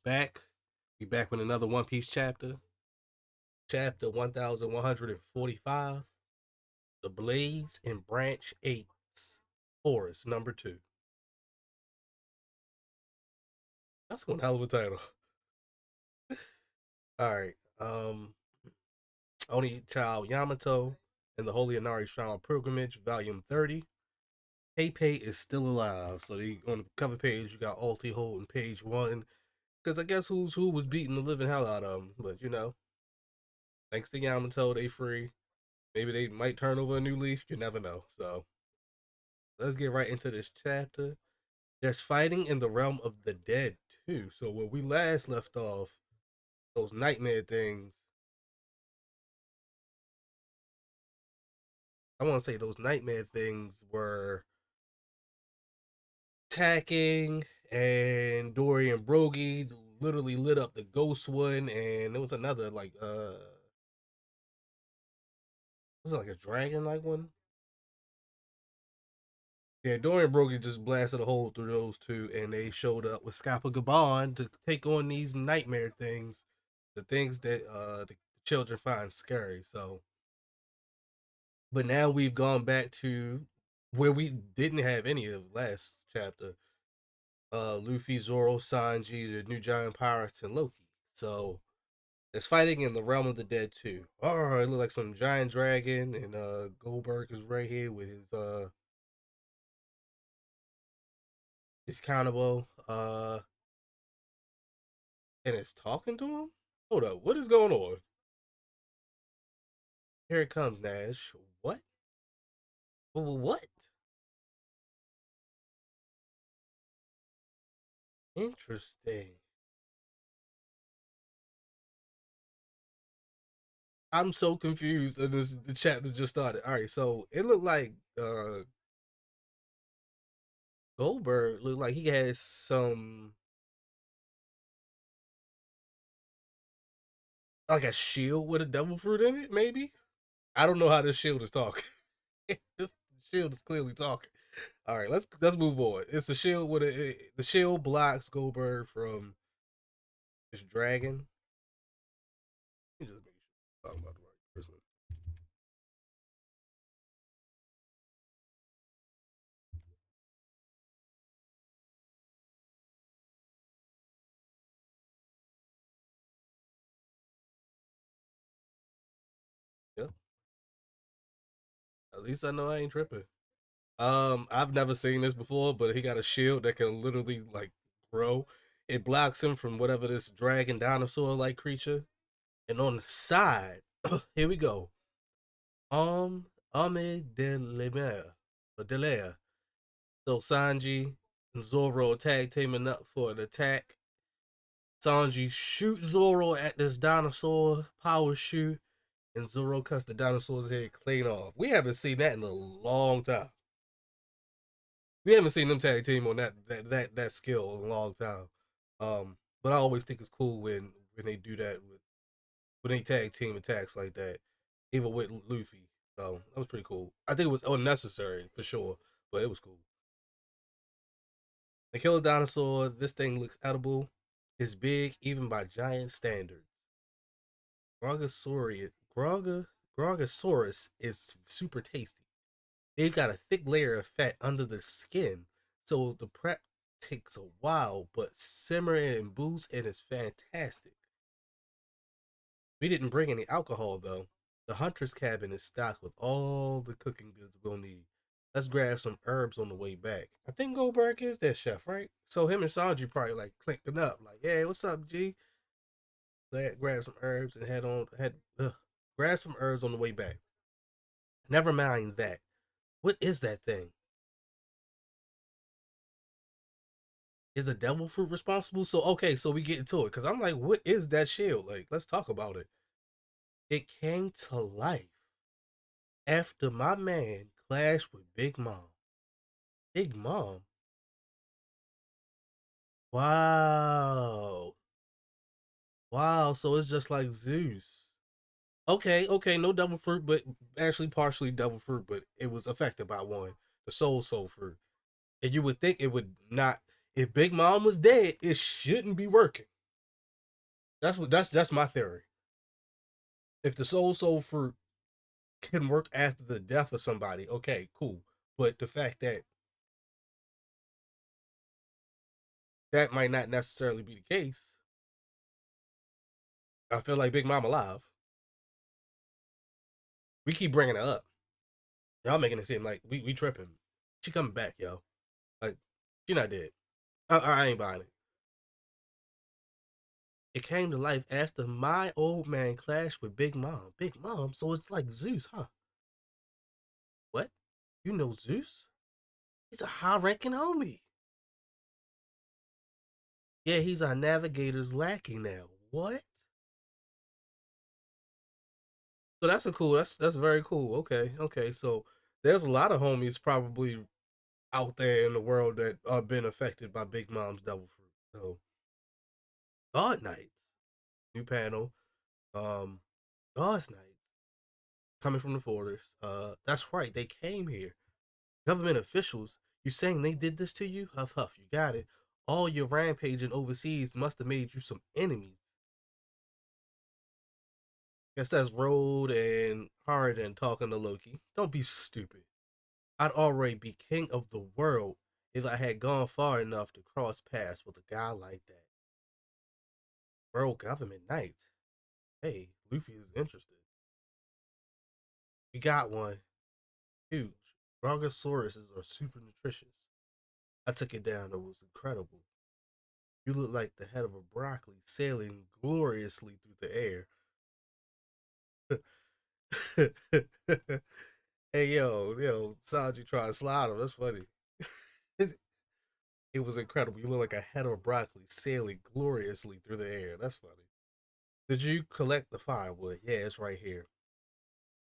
back. We back with another One Piece chapter. Chapter 1145. The Blades and Branch 8's Forest number 2. That's one hell of a title. Alright. Only Child Yamato and the Holy Inari Shrine Pilgrimage, Volume 30. Pepe is still alive. So they on the cover page you got Alti holding page 1. Because I guess who's who was beating the living hell out of him. But thanks to Yamato, they free. Maybe they might turn over a new leaf. You never know. So let's get right into this chapter. There's fighting in the realm of the dead too. So where we last left off, those nightmare things. I want to say those nightmare things were attacking, and Dory and Brogy literally lit up the ghost one, and there was another was it like a dragon like one? Yeah, Dorian Brogy just blasted a hole through those two, and they showed up with Scappa Gabon to take on these nightmare things, the things that the children find scary. So, but now we've gone back to where we didn't have any of last chapter. Luffy, Zoro, Sanji, the new giant pirates, and Loki. So there's fighting in the realm of the dead too. Oh, it looked like some giant dragon, and Goldberg is right here with his counterbow. And it's talking to him? Hold up, what is going on? Here it comes, Nash. What? What? Interesting. I'm so confused. And the chapter just started. All right, so it looked like Goldberg looked like he had some like a shield with a devil fruit in it. Maybe I don't know how this shield is talking. This shield is clearly talking. All right, let's move on. It's a shield with the shield blocks Goldberg from this dragon. Let me just make sure I'm talking about the right person. Yep. At least I know I ain't tripping. I've never seen this before, but he got a shield that can literally like grow. It blocks him from whatever this dragon dinosaur like creature. And on the side, here we go. Ame de Lemere, or Delea. So Sanji and Zoro tag teaming up for an attack. Sanji shoots Zoro at this dinosaur power shoot, and Zoro cuts the dinosaur's head clean off. We haven't seen that in a long time. We haven't seen them tag team on that skill in a long time. But I always think it's cool when they do that when they tag team attacks like that, even with Luffy. So that was pretty cool. I think it was unnecessary for sure, but it was cool. They kill a dinosaur. This thing looks edible. It's big even by giant standards. Grogosaurus, Grogosaurus is super tasty. They've got a thick layer of fat under the skin, so the prep takes a while, but simmering and booze and it's fantastic. We didn't bring any alcohol though. The hunter's cabin is stocked with all the cooking goods we'll need. Let's grab some herbs on the way back. I think Goldberg is that chef, right? So him and Sanji probably like clinking up, like, "Hey, what's up, G?" Grab some herbs and grab some herbs on the way back. Never mind that. What is that thing? Is a devil fruit responsible? So okay, so we get into it because I'm like, what is that shield? Like, let's talk about it. It came to life after my man clashed with Big Mom. Big Mom. Wow. Wow. So it's just like Zeus. Okay, okay, no devil fruit, but actually partially devil fruit, but it was affected by one, the soul fruit. And you would think it would not. If Big Mom was dead, it shouldn't be working. That's my theory. If the soul fruit can work after the death of somebody, okay, cool. But the fact that that might not necessarily be the case, I feel like Big Mom alive. We keep bringing it up. Y'all making it seem like we tripping. She coming back, yo. Like she not dead. I ain't buying it. It came to life after my old man clashed with Big Mom. Big Mom, so it's like Zeus, huh? What? You know Zeus? He's a high ranking homie. Yeah, he's our navigator's lackey now. What? So that's a cool. That's very cool. Okay, okay. So there's a lot of homies probably out there in the world that are been affected by Big Mom's devil fruit. So God Knights, new panel. Um, God's Knights coming from the forest. That's right. They came here. Government officials. You saying they did this to you? Huff huff. You got it. All your rampaging overseas must have made you some enemies. Guess that's Road and Harden talking to Loki. Don't be stupid. I'd already be king of the world if I had gone far enough to cross paths with a guy like that. World government knight. Hey, Luffy is interested. We got one. Huge. Brachiosaurus are super nutritious. I took it down. It was incredible. You look like the head of a broccoli sailing gloriously through the air. Hey yo, Sanji trying to slide him. That's funny. It was incredible. You look like a head of broccoli sailing gloriously through the air. That's funny. Did you collect the firewood? Yeah, it's right here.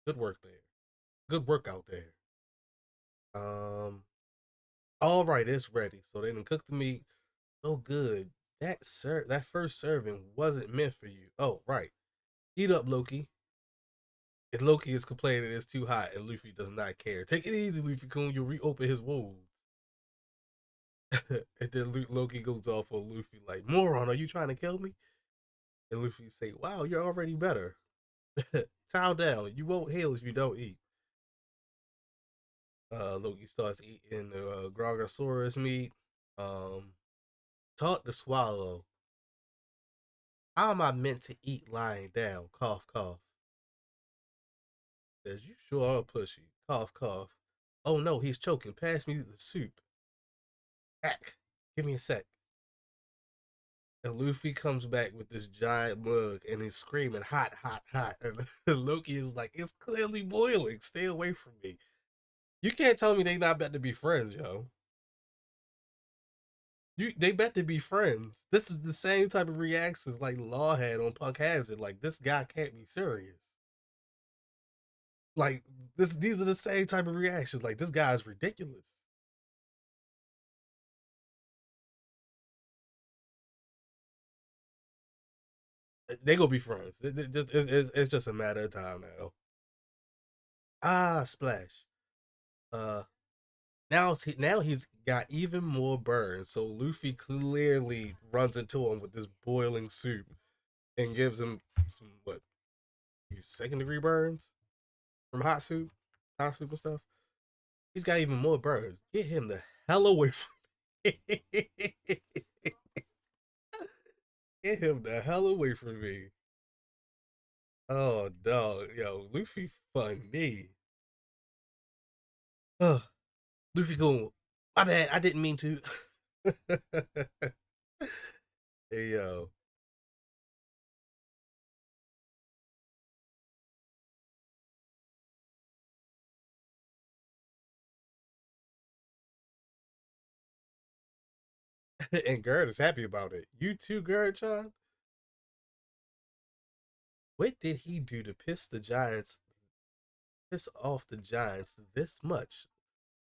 Good work there. Good work out there. Um, all right, it's ready. So they done cooked the meat. So good. That first serving wasn't meant for you. Oh, right. Eat up, Loki. And Loki is complaining it's too hot, and Luffy does not care. Take it easy, Luffy Kun. You'll reopen his wounds. And then Loki goes off on Luffy like, "Moron, are you trying to kill me?" And Luffy say, "Wow, you're already better. Chow down. You won't heal if you don't eat." Loki starts eating the Grogosaurus meat. Um, Taught to swallow. How am I meant to eat lying down? Cough, cough. Says, you sure are pushy. Cough, cough. Oh no, he's choking. Pass me the soup. Ack. Give me a sec. And Luffy comes back with this giant mug and he's screaming, hot, hot, hot. And Loki is like, it's clearly boiling. Stay away from me. You can't tell me they not about to be friends, yo. They bet to be friends. This is the same type of reactions like Law had on Punk Hazard. Like this guy can't be serious. Like these are the same type of reactions. Like this guy is ridiculous. They gonna be friends. It's just a matter of time now. Ah, splash. Uh, now he's got even more burns. So Luffy clearly runs into him with this boiling soup and gives him some what second degree burns from hot soup and stuff. He's got even more burns. Get him the hell away from me. Get him the hell away from me. Oh dog, yo, Luffy funny. Ugh, Luffy going, my bad, I didn't mean to. Hey yo. And Gerd is happy about it. You too, Gerd Chan? What did he do to piss off the Giants this much?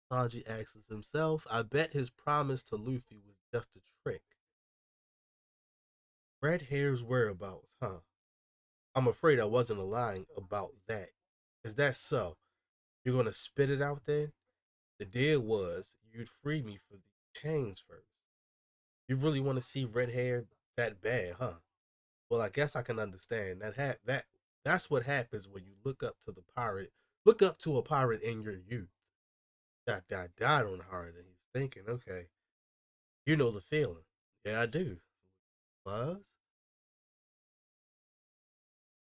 Sanji asks himself. I bet his promise to Luffy was just a trick. Red Hair's whereabouts, huh? I'm afraid I wasn't lying about that. Is that so? You're gonna spit it out then? The deal was you'd free me for the chains first. You really want to see red hair that bad, huh? Well, I guess I can understand that. That's what happens when you look up to the pirate. Look up to a pirate in your youth. That died on the heart, and he's thinking, okay, you know the feeling. Yeah, I do. Buzz,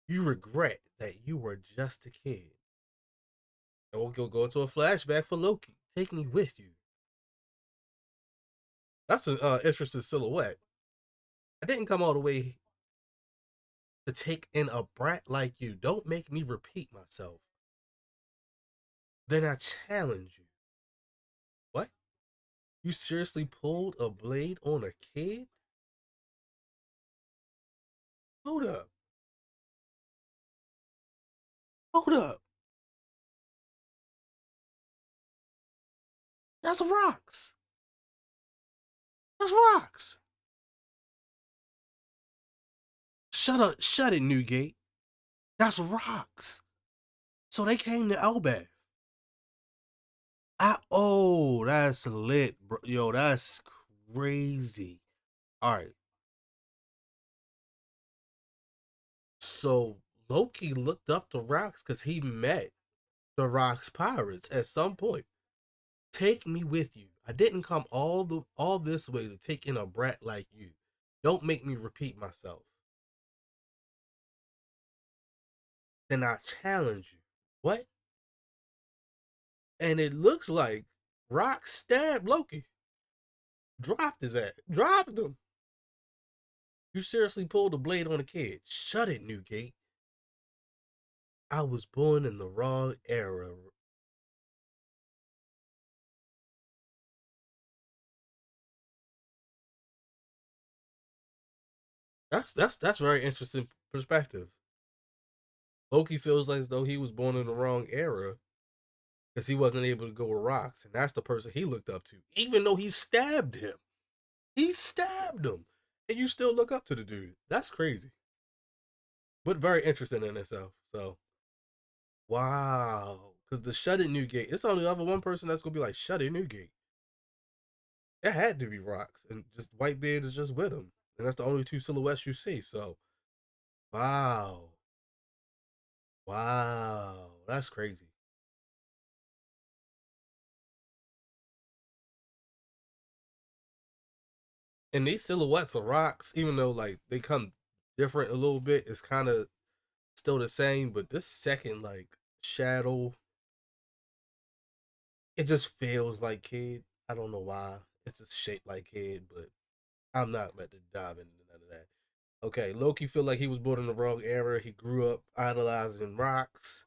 you regret that you were just a kid. And we'll go into a flashback for Loki. Take me with you. That's an interesting silhouette. I didn't come all the way to take in a brat like you. Don't make me repeat myself. Then I challenge you. What? You seriously pulled a blade on a kid? Hold up. Hold up. That's rocks. That's rocks. Shut up. Shut it, Newgate. That's rocks. So they came to Elbath. Oh, that's lit, bro. Yo, that's crazy. All right. So Loki looked up the rocks because he met the rocks pirates at some point. Take me with you. I didn't come all this way to take in a brat like you. Don't make me repeat myself. Then I challenge you. What? And it looks like Rock stabbed Loki. Dropped his ass. Dropped him. You seriously pulled a blade on a kid. Shut it, Newgate. I was born in the wrong era. That's very interesting perspective. Loki feels like as though he was born in the wrong era because he wasn't able to go with rocks, and that's the person he looked up to, even though he stabbed him. He stabbed him, and you still look up to the dude. That's crazy, but very interesting in itself. So, wow, because the Shut It Newgate, it's only ever one person that's gonna be like Shut It Newgate. It had to be rocks, and just Whitebeard is just with him, and that's the only two silhouettes you see. So, wow, wow, that's crazy. And these silhouettes of rocks, even though like they come different a little bit, it's kind of still the same. But this second like shadow, it just feels like kid. I don't know why. It's just shaped like kid, but I'm not about to dive into none of that. Okay, Loki feel like he was born in the wrong era. He grew up idolizing rocks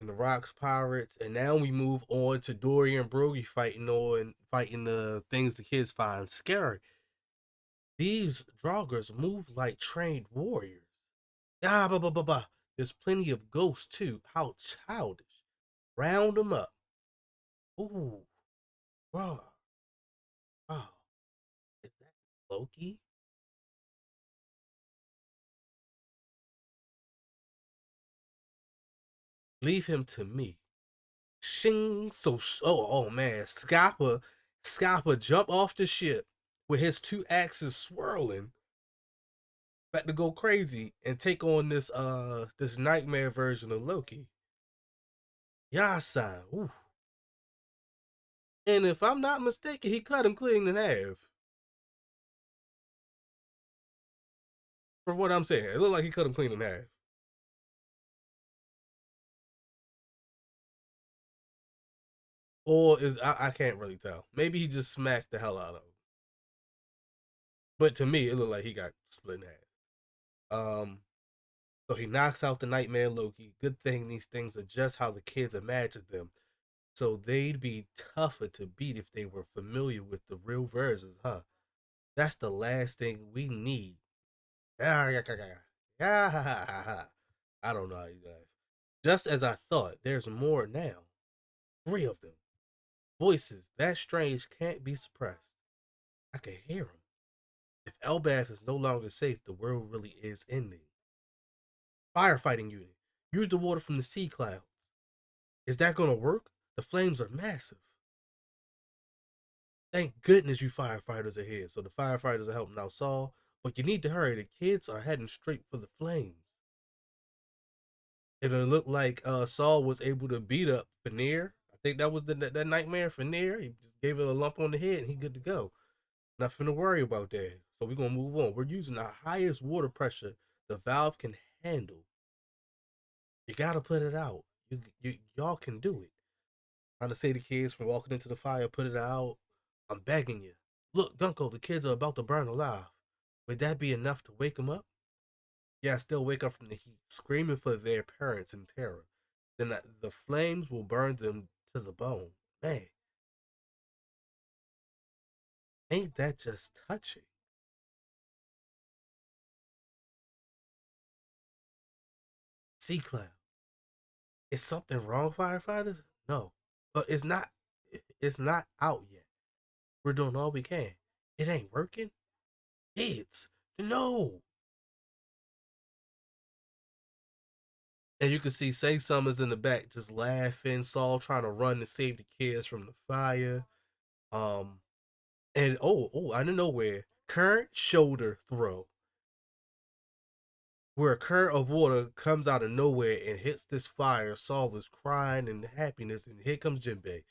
and the rocks pirates, and now we move on to Dory and Brody fighting the things the kids find scary. These Draugrs move like trained warriors. Ah, bah, bah, bah, bah. There's plenty of ghosts too. How childish. Round them up. Ooh, wow, wow. Is that Loki? Leave him to me. Shing. Oh man, Scappa jump off the ship with his two axes swirling, about to go crazy and take on this nightmare version of Loki. Yasan. Ooh. And if I'm not mistaken, he cut him clean in half. For what I'm saying, it looked like he cut him clean in half. Or is I can't really tell. Maybe he just smacked the hell out of him. But to me, it looked like he got split in half. So he knocks out the Nightmare Loki. Good thing these things are just how the kids imagined them. So they'd be tougher to beat if they were familiar with the real versions, huh? That's the last thing we need. I don't know how you guys. Just as I thought, there's more now. Three of them. Voices that strange can't be suppressed. I can hear them. If Elbath is no longer safe, the world really is ending. Firefighting unit. Use the water from the sea clouds. Is that gonna work? The flames are massive. Thank goodness you firefighters are here. So the firefighters are helping out Saul. But you need to hurry. The kids are heading straight for the flames. And it looked like Saul was able to beat up Fanir. I think that was that nightmare Fanir. He just gave it a lump on the head and he good to go. Nothing to worry about there. So we're gonna move on. We're using the highest water pressure the valve can handle. You gotta put it out. Y'all can do it. Trying to save the kids from walking into the fire, put it out. I'm begging you. Look, Gunko, the kids are about to burn alive. Would that be enough to wake them up? Yeah, still wake up from the heat, screaming for their parents in terror. Then the flames will burn them to the bone. Man, ain't that just touching? Sea Cloud, is something wrong, firefighters? No, but it's not. It's not out yet. We're doing all we can. It ain't working. Kids, no. And you can see Say Summers in the back just laughing. Saul trying to run to save the kids from the fire. Um, and out of nowhere, current shoulder throw, where a current of water comes out of nowhere and hits this fire. Saul is crying in happiness, and here comes Jinbei.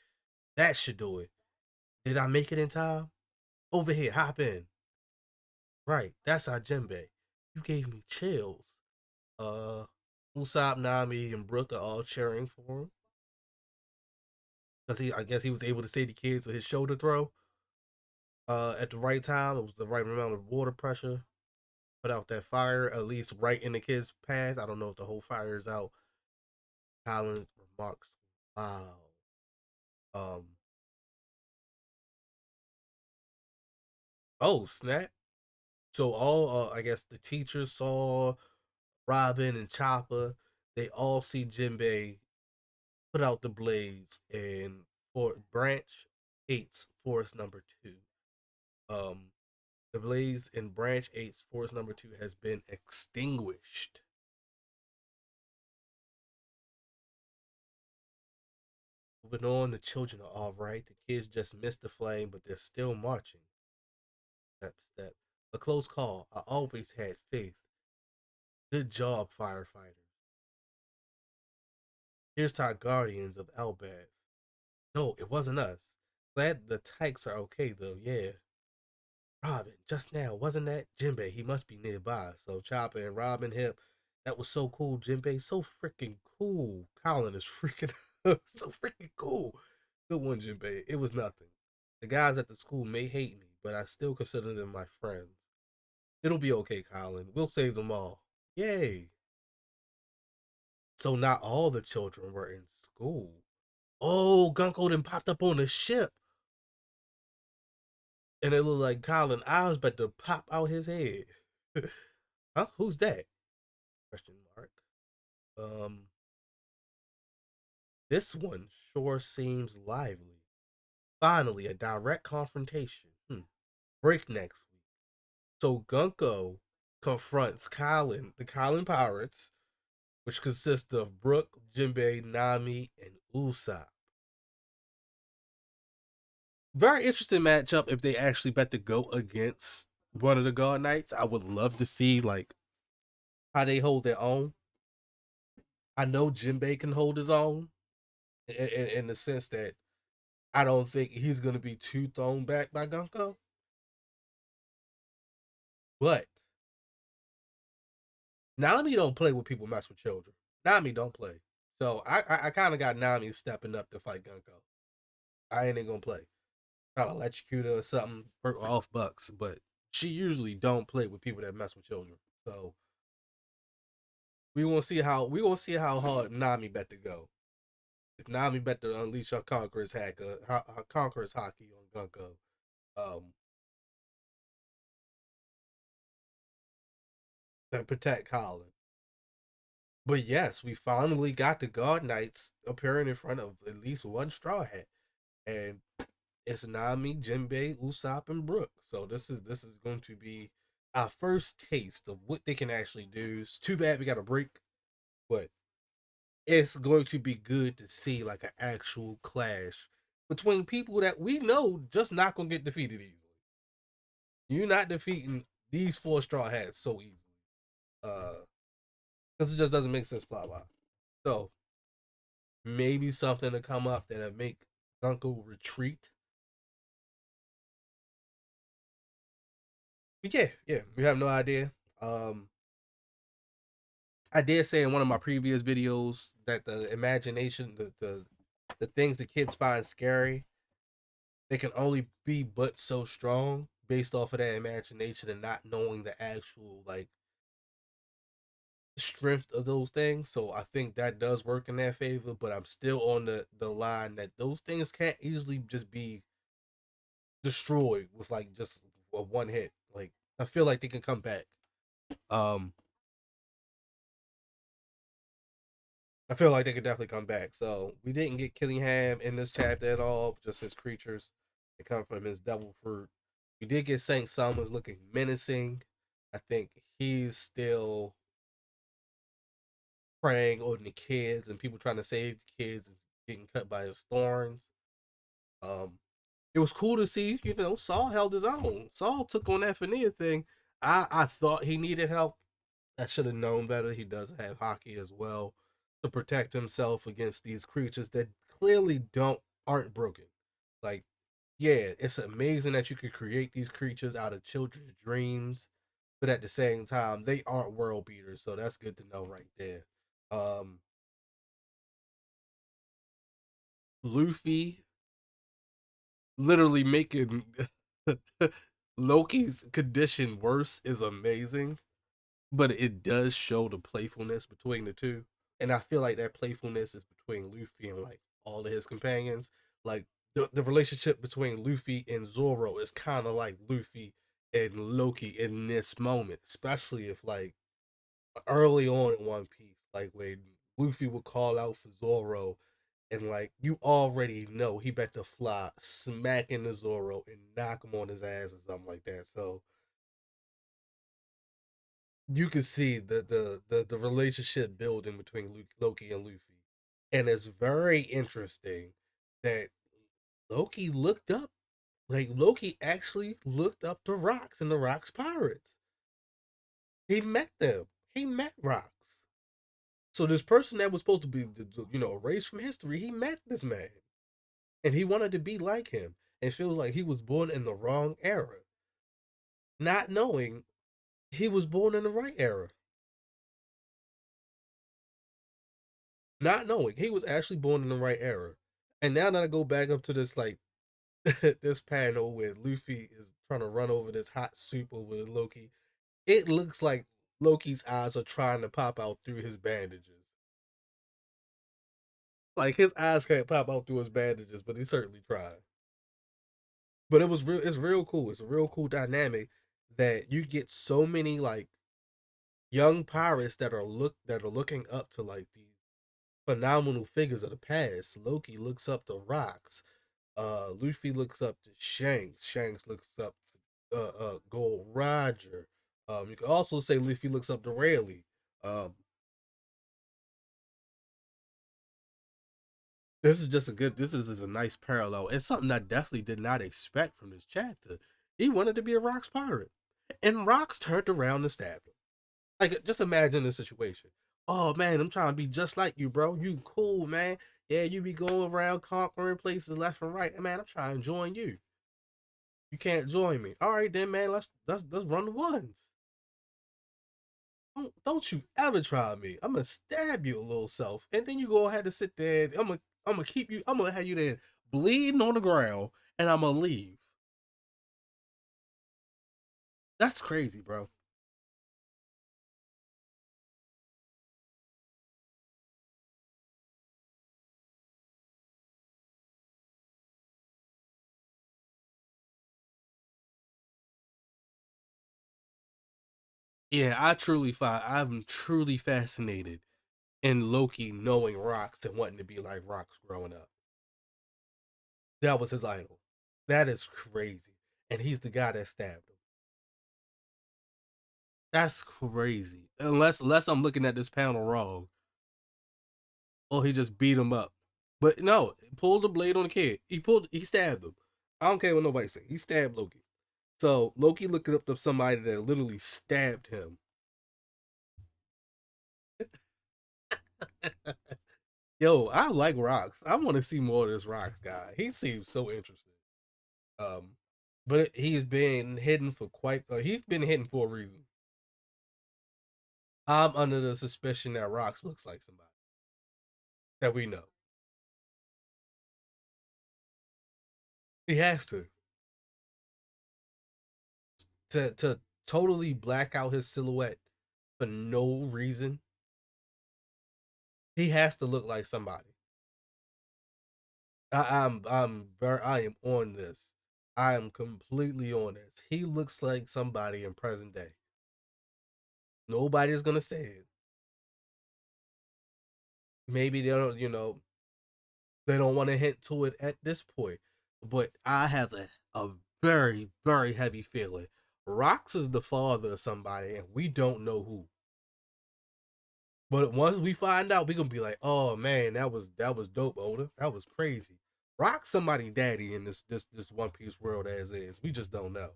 That should do it. Did I make it in time? Over here, hop in. Right, that's our Jinbei. You gave me chills. Uh, Usopp, Nami, and Brook are all cheering for him because I guess he was able to save the kids with his shoulder throw. At the right time, it was the right amount of water pressure. Put out that fire, at least right in the kid's path. I don't know if the whole fire is out. Collins remarks, "Wow." Um. Oh snap! So all I guess the teachers saw Robin and Chopper. They all see Jinbei put out the blades and for Branch Eight's force number two. Um, the blaze in Branch Eight's force number two has been extinguished. Moving on, the children are all right. The kids just missed the flame, but they're still marching. Step, step. A close call. I always had faith. Good job, firefighters. Here's to our guardians of Elbaf. No, it wasn't us. Glad the tykes are okay, though, yeah. Robin, just now, wasn't that Jinbei? He must be nearby. So Chopper and Robin hip. That was so cool, Jinbei. So freaking cool. Colin is freaking so freaking cool. Good one, Jinbei. It was nothing. The guys at the school may hate me, but I still consider them my friends. It'll be okay, Colin. We'll save them all. Yay. So not all the children were in school. Oh, Gunko then popped up on the ship. And it looked like Colin eyes about to pop out his head. Huh? Who's that? Question mark. Um, this one sure seems lively. Finally, a direct confrontation. Break next week. So Gunko confronts Colin, the Colin Pirates, which consists of Brook, Jinbei, Nami, and Usopp. Very interesting matchup if they actually bet to go against one of the God Knights. I would love to see like how they hold their own. I know Jinbei can hold his own in the sense that I don't think he's going to be too thrown back by Gunko. But Nami don't play with people mess with children. Nami don't play. So I kind of got Nami stepping up to fight Gunko. I ain't gonna play. Try to electrocute her or something, work off bucks, but she usually don't play with people that mess with children. So we gonna see how hard Nami bet to go. If Nami bet to unleash her conqueror's hacker, her conqueror's hockey on Gunko, um, to protect Colin. But yes, we finally got the God Knights appearing in front of at least one Straw Hat, and it's Nami, Jinbei, Usopp, and Brook. So this is going to be our first taste of what they can actually do. It's too bad we got a break, but it's going to be good to see like an actual clash between people that we know just not gonna get defeated easily. You're not defeating these four straw hats so easily. Because it just doesn't make sense plot wise. So maybe something to come up that'll make Gunko retreat. But yeah, we have no idea. Um, I did say in one of my previous videos that the imagination, the things the kids find scary, they can only be but so strong based off of that imagination and not knowing the actual like strength of those things. So I think that does work in their favor, but I'm still on the line that those things can't easily just be destroyed with like just a one hit. Like I feel like they can come back. Um I feel like they could definitely come back. So we didn't get Killingham in this chapter at all, just his creatures. They come from his devil fruit. We did get Saint Summers looking menacing. I think he's still preying on the kids and people trying to save the kids is getting cut by his thorns. Um, it was cool to see, Saul held his own. Saul took on that Fania thing. I thought he needed help. I should have known better. He does have hockey as well to protect himself against these creatures that clearly aren't broken. Like, yeah, it's amazing that you could create these creatures out of children's dreams, but at the same time, they aren't world beaters. So that's good to know right there. Um, Luffy literally making Loki's condition worse is amazing, but it does show the playfulness between the two. And I feel like that playfulness is between Luffy and like all of his companions. Like the relationship between Luffy and Zoro is kind of like Luffy and Loki in this moment, especially if like early on in One Piece, like when Luffy would call out for Zoro, and like you already know he bet to fly smack into Zoro and knock him on his ass or something like that. So you can see the relationship building between Loki and Luffy, and it's very interesting that Loki looked up. Like Loki actually looked up the Rocks and the Rocks pirates. He met them. He met Rocks. So this person that was supposed to be, erased from history, he met this man, and he wanted to be like him, and feels like he was born in the wrong era, not knowing he was born in the right era, not knowing he was actually born in the right era. And now that I go back up to this like this panel where Luffy is trying to run over this hot soup over Loki, it looks like Loki's eyes are trying to pop out through his bandages. Like his eyes can't pop out through his bandages, but he certainly tried. But it was real. It's real cool. It's a real cool dynamic that you get so many like young pirates that are looking up to like these phenomenal figures of the past. Loki looks up to Rocks. Luffy looks up to Shanks. Shanks looks up to Gold Roger. You can also say Luffy looks up to Rayleigh. Um, this is a nice parallel. It's something I definitely did not expect from this chapter. He wanted to be a Rocks pirate, and Rocks turned around and stabbed him. Like, just imagine the situation. Oh man, I'm trying to be just like you, bro. You cool, man. Yeah, you be going around conquering places left and right. Man, I'm trying to join you. You can't join me. All right, then, man. Let's run the ones. Don't you ever try me. I'm gonna stab you, a little self, and then you go ahead and sit there. I'm gonna keep you. I'm gonna have you there bleeding on the ground, and I'm gonna leave. That's crazy, bro. Yeah, I'm truly fascinated in Loki knowing Rocks and wanting to be like Rocks growing up. That was his idol. That is crazy. And he's the guy that stabbed him. That's crazy. Unless I'm looking at this panel wrong. Or he just beat him up. But no, pulled the blade on the kid. He stabbed him. I don't care what nobody say. He stabbed Loki. So Loki looking up to somebody that literally stabbed him. Yo, I like Rocks. I want to see more of this Rocks guy. He seems so interesting. Um, but he's been hidden for quite. He's been hidden for a reason. I'm under the suspicion that Rocks looks like somebody that we know. He has to totally black out his silhouette for no reason. He has to look like somebody. I am on this. I am completely on this. He looks like somebody in present day. Nobody's gonna say it. Maybe they don't, they don't want to hint to it at this point. But I have a very, very heavy feeling. Rox is the father of somebody, and we don't know who. But once we find out, we're gonna be like, oh man, that was dope, Oda. That was crazy. Rock somebody daddy in this One Piece world as is. We just don't know.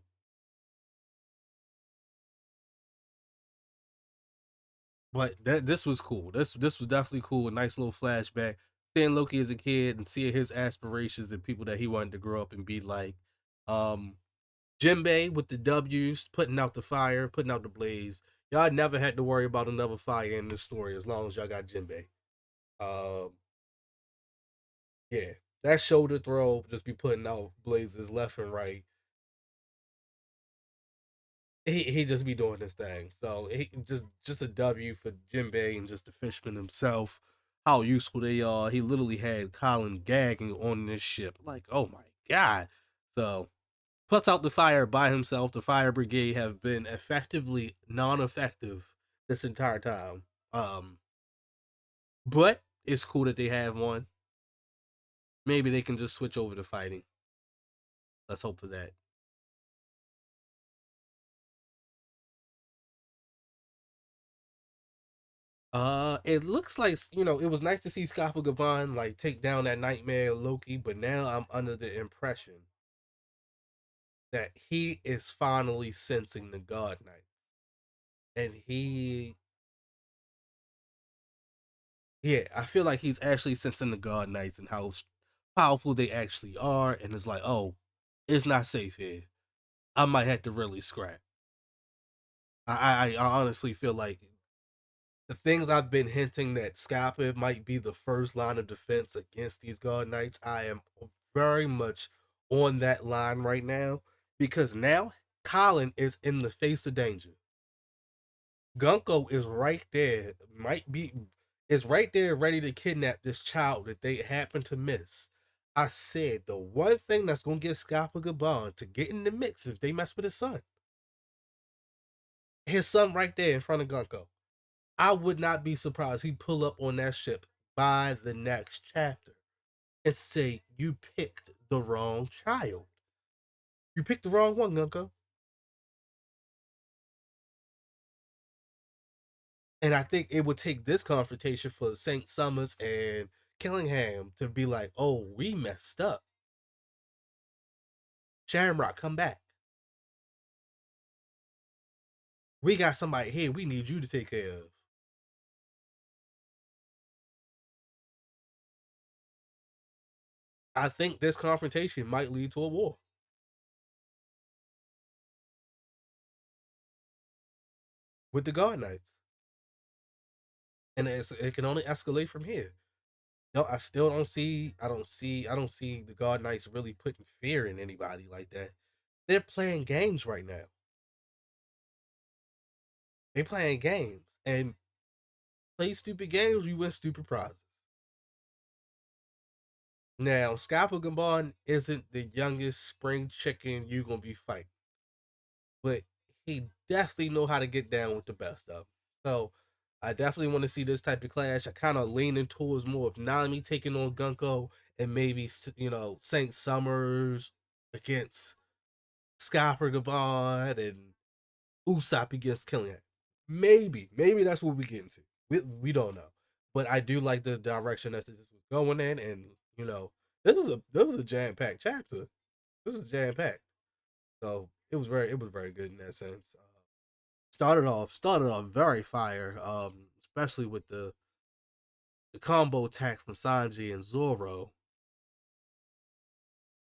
But this was cool. This was definitely cool. A nice little flashback. Seeing Loki as a kid and seeing his aspirations and people that he wanted to grow up and be like. Um, Jinbei with the W's, putting out the fire, putting out the blaze. Y'all never had to worry about another fire in this story as long as y'all got Jinbei. Um, yeah, that shoulder throw just be putting out blazes left and right. He just be doing this thing. So he just a W for Jinbei and just the Fishman himself. How useful they are. He literally had Colin gagging on this ship. Like, oh my god. So puts out the fire by himself. The fire brigade have been effectively non-effective this entire time. Um, but it's cool that they have one. Maybe they can just switch over to fighting. Let's hope for that. It looks like it was nice to see Scappa Gabon like take down that nightmare Loki, but now I'm under the impression that he is finally sensing the God Knight, and yeah, I feel like he's actually sensing the God Knights and how powerful they actually are, and it's like, oh, it's not safe here. I might have to really scrap. I honestly feel like the things I've been hinting that Scappa might be the first line of defense against these God Knights, I am very much on that line right now because now Colin is in the face of danger. Gunko is right there, might be is right there ready to kidnap this child that they happen to miss. I said the one thing that's gonna get Scappa Gabon to get in the mix if they mess with his son right there in front of Gunko. I would not be surprised he pull up on that ship by the next chapter and say, "You picked the wrong child. You picked the wrong one, Gunko." And I think it would take this confrontation for Saint Summers and Killingham to be like, "Oh, we messed up. Shamrock, come back. We got somebody here. We need you to take care of." I think this confrontation might lead to a war with the Guard Knights, and it can only escalate from here. No, I still don't see. I don't see the God Knights really putting fear in anybody like that. They're playing games right now. They playing games and play stupid games. You win stupid prizes. Now, Scalpel Gambon isn't the youngest spring chicken you gonna be fighting, but he definitely know how to get down with the best of them. So I definitely want to see this type of clash. I kind of leaning towards more of Nami taking on Gunko and maybe Saint Summers against Scalper Gabon and Usopp against Killian. Maybe that's what we get into. We don't know, but I do like the direction that this is going in, and this was a jam packed chapter. This is jam packed. So it was very good in that sense. Started off very fire, especially with the combo attack from Sanji and Zoro.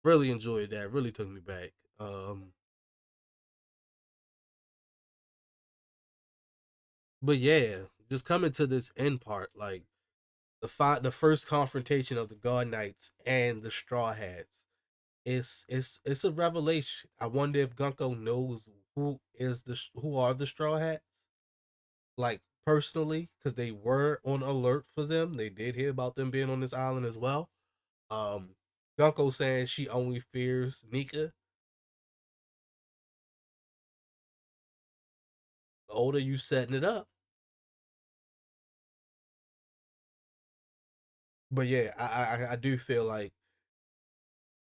Really enjoyed that. Really took me back. But yeah, just coming to this end part, like the first confrontation of the God Knights and the Straw Hats. It's a revelation. I wonder if Gunko knows who are the Straw Hats, like personally, because they were on alert for them. They did hear about them being on this island as well. Um, Gunko saying she only fears Nika. The older you setting it up, but yeah, I do feel like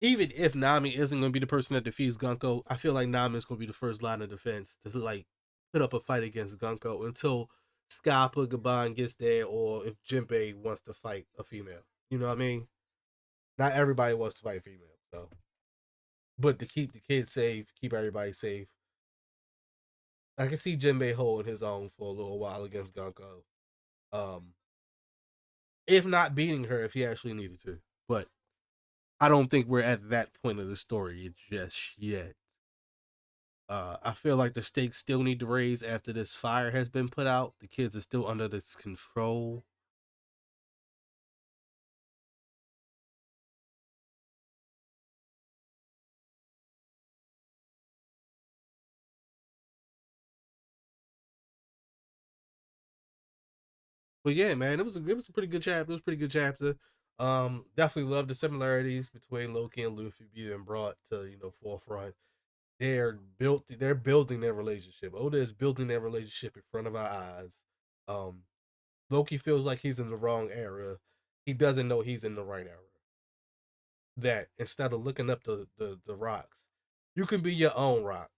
even if Nami isn't going to be the person that defeats Gunko, I feel like Nami is going to be the first line of defense to like put up a fight against Gunko until Scappa Gaban gets there, or if Jinbei wants to fight a female. You know what I mean? Not everybody wants to fight a female, so but to keep the kids safe, keep everybody safe. I can see Jinbei holding his own for a little while against Gunko. Um, if not beating her if he actually needed to, but I don't think we're at that point of the story just yet. I feel like the stakes still need to raise after this fire has been put out. The kids are still under this control. But yeah, man, it was a pretty good chapter. It was a pretty good chapter. Definitely love the similarities between Loki and Luffy being brought to forefront. They're building their relationship. Oda is building their relationship in front of our eyes. Um, Loki feels like he's in the wrong era. He doesn't know he's in the right era. That instead of looking up the rocks, you can be your own rocks.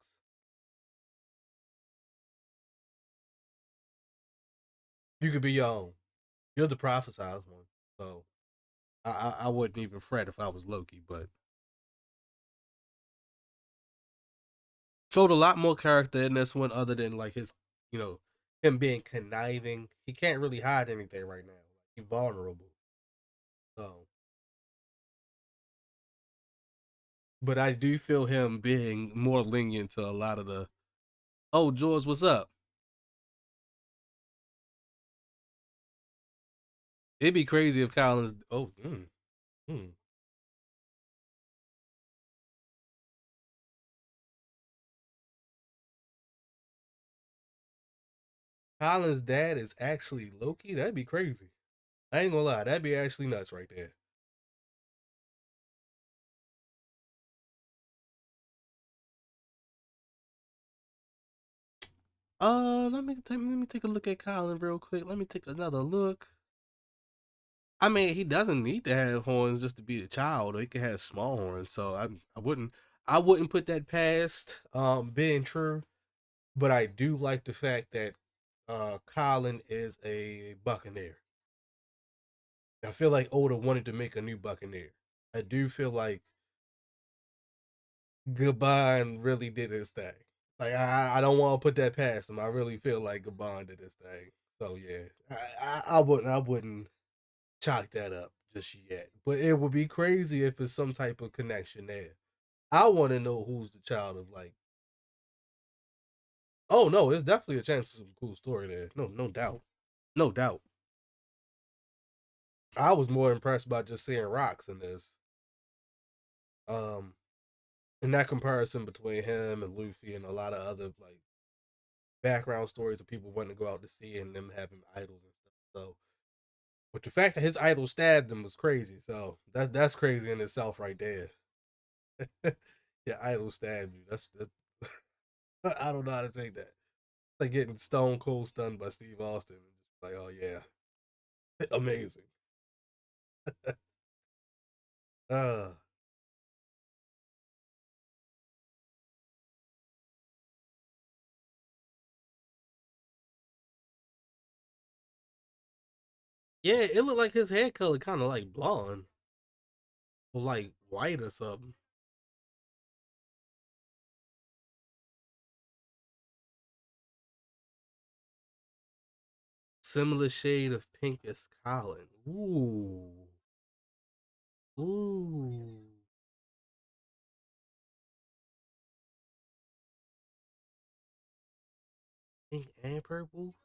You could be your own. You're the prophesized one. So I wouldn't even fret if I was Loki, but showed a lot more character in this one other than like his, you know, him being conniving. He can't really hide anything right now. He's vulnerable. So, but I do feel him being more lenient to a lot of the. Oh, George, what's up? It'd be crazy if Collins. Oh, mm. Collins' dad is actually Loki. That'd be crazy. I ain't gonna lie. That'd be actually nuts right there. Let me take a look at Colin real quick. Let me take another look. I mean, he doesn't need to have horns just to be a child. Or he can have small horns. So I wouldn't put that past being true. But I do like the fact that Colin is a Buccaneer. I feel like Oda wanted to make a new Buccaneer. I do feel like Gabon really did his thing. Like I don't want to put that past him. I really feel like Gabon did his thing. So yeah, I wouldn't chalk that up just yet. But it would be crazy if it's some type of connection there. I want to know who's the child of like. Oh no, it's definitely a chance of some cool story there. No, no doubt, no doubt. I was more impressed by just seeing rocks in this. Um, in that comparison between him and Luffy and a lot of other like background stories of people wanting to go out to sea and them having idols and stuff. So, but the fact that his idol stabbed him was crazy. So that's crazy in itself right there. Yeah, idol stabbed you. That's I don't know how to take that. Like getting stone cold stunned by Steve Austin. And just like, oh yeah, amazing. Uh, yeah, it looked like his hair color kind of like blonde or like white or something. Similar shade of pink as Colin. Ooh. Ooh. Pink and purple?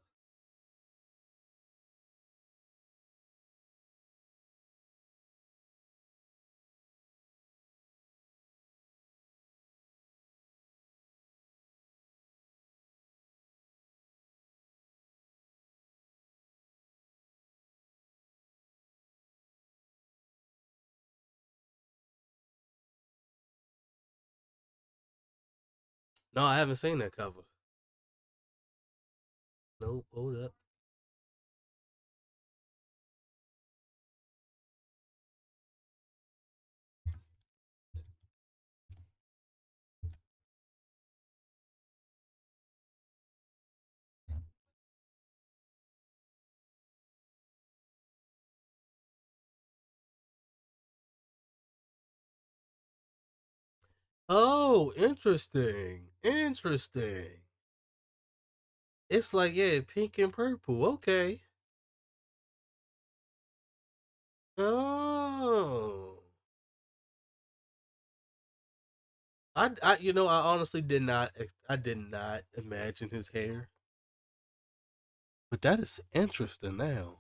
No, I haven't seen that cover. Nope, hold up. Oh, interesting. Interesting. It's like, yeah, pink and purple. Okay. Oh. I honestly did not imagine his hair, but that is interesting now.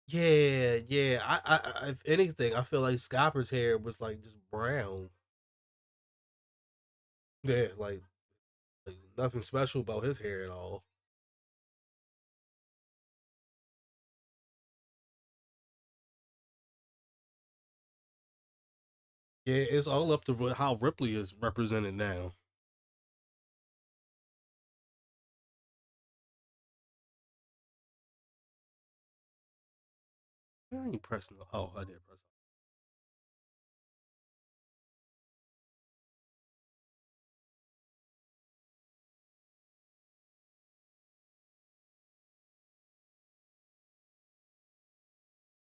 Yeah, yeah. If anything, I feel like Scopper's hair was like just brown. Yeah, like nothing special about his hair at all. Yeah, it's all up to how Ripley is represented now. I ain't pressing. Oh, I did press.